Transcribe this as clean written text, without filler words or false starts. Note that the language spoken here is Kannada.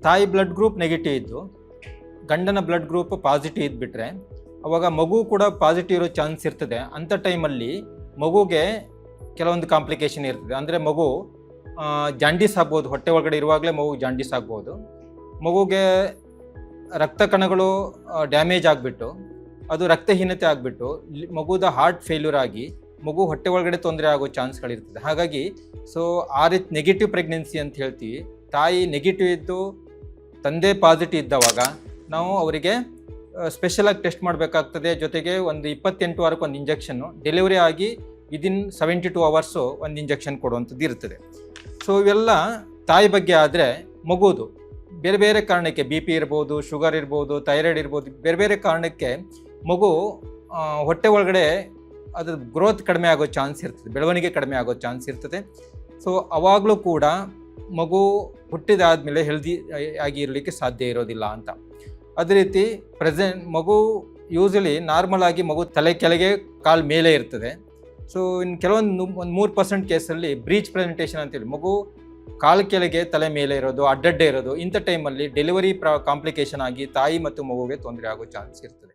ತಾಯಿ ಬ್ಲಡ್ ಗ್ರೂಪ್ ನೆಗೆಟಿವ್ ಇದ್ದು ಗಂಡನ ಬ್ಲಡ್ ಗ್ರೂಪ್ ಪಾಸಿಟಿವ್ ಇದ್ಬಿಟ್ರೆ ಅವಾಗ ಮಗು ಕೂಡ ಪಾಸಿಟಿವ್ ಇರೋ ಚಾನ್ಸ್ ಇರ್ತದೆ. ಅಂಥ ಟೈಮಲ್ಲಿ ಮಗುಗೆ ಕೆಲವೊಂದು ಕಾಂಪ್ಲಿಕೇಶನ್ ಇರ್ತದೆ. ಅಂದರೆ ಮಗು ಜಾಂಡೀಸ್ ಆಗ್ಬೋದು, ಹೊಟ್ಟೆ ಒಳಗಡೆ ಇರುವಾಗಲೇ ಮಗು ಜಾಂಡೀಸ್ ಆಗ್ಬೋದು. ಮಗುಗೆ ರಕ್ತ ಕಣಗಳು ಡ್ಯಾಮೇಜ್ ಆಗಿಬಿಟ್ಟು ಅದು ರಕ್ತಹೀನತೆ ಆಗಿಬಿಟ್ಟು ಮಗುದ ಹಾರ್ಟ್ ಫೇಲ್ಯೂರ್ ಆಗಿ ಮಗು ಹೊಟ್ಟೆ ಒಳಗಡೆ ತೊಂದರೆ ಆಗೋ ಚಾನ್ಸ್ಗಳಿರ್ತದೆ. ಹಾಗಾಗಿ ಆ ರೀತಿ ನೆಗೆಟಿವ್ ಪ್ರೆಗ್ನೆನ್ಸಿ ಅಂತ ಹೇಳ್ತೀವಿ. ತಾಯಿ ನೆಗೆಟಿವ್ ಇದ್ದು ತಂದೆ ಪಾಸಿಟಿವ್ ಇದ್ದವಾಗ ನಾವು ಅವರಿಗೆ ಸ್ಪೆಷಲಾಗಿ ಟೆಸ್ಟ್ ಮಾಡಬೇಕಾಗ್ತದೆ. ಜೊತೆಗೆ ಒಂದು 28 ವಾರಕ್ಕೆ ಒಂದು ಇಂಜೆಕ್ಷನ್ನು, ಡೆಲಿವರಿ ಆಗಿ ವಿದಿನ್ 72 ಅವರ್ಸು ಒಂದು ಇಂಜೆಕ್ಷನ್ ಕೊಡುವಂಥದ್ದು ಇರ್ತದೆ. ಇವೆಲ್ಲ ತಾಯಿ ಬಗ್ಗೆ. ಆದರೆ ಮಗುದು ಬೇರೆ ಬೇರೆ ಕಾರಣಕ್ಕೆ BP ಇರ್ಬೋದು, ಶುಗರ್ ಇರ್ಬೋದು, ಥೈರಾಯ್ಡ್ ಇರ್ಬೋದು, ಬೇರೆ ಬೇರೆ ಕಾರಣಕ್ಕೆ ಮಗು ಹೊಟ್ಟೆ ಒಳಗಡೆ ಅದ್ರ ಗ್ರೋತ್ ಕಡಿಮೆ ಆಗೋ ಚಾನ್ಸ್ ಇರ್ತದೆ, ಬೆಳವಣಿಗೆ ಕಡಿಮೆ ಆಗೋ ಚಾನ್ಸ್ ಇರ್ತದೆ. ಅವಾಗಲೂ ಕೂಡ ಮಗು ಹುಟ್ಟಿದಾದ್ಮೇಲೆ ಹೆಲ್ದಿ ಆಗಿ ಇರಲಿಕ್ಕೆ ಸಾಧ್ಯ ಇರೋದಿಲ್ಲ ಅಂತ. ಅದೇ ರೀತಿ ಮಗು ಯೂಸಲಿ ನಾರ್ಮಲ್ ಆಗಿ ಮಗು ತಲೆ ಕೆಳಗೆ ಕಾಲು ಮೇಲೆ ಇರ್ತದೆ. ಇನ್ನು ಕೆಲವೊಂದು 3% ಕೇಸಲ್ಲಿ ಬ್ರೀಚ್ ಪ್ರೆಸೆಂಟೇಷನ್ ಅಂತೇಳಿ ಮಗು ಕಾಲು ಕೆಳಗೆ ತಲೆ ಮೇಲೆ ಇರೋದು, ಅಡ್ಡಡ್ಡೆ ಇರೋದು, ಇಂಥ ಟೈಮಲ್ಲಿ ಡೆಲಿವರಿ ಕಾಂಪ್ಲಿಕೇಶನ್ ಆಗಿ ತಾಯಿ ಮತ್ತು ಮಗುಗೆ ತೊಂದರೆ ಆಗೋ ಚಾನ್ಸ್ ಇರ್ತದೆ.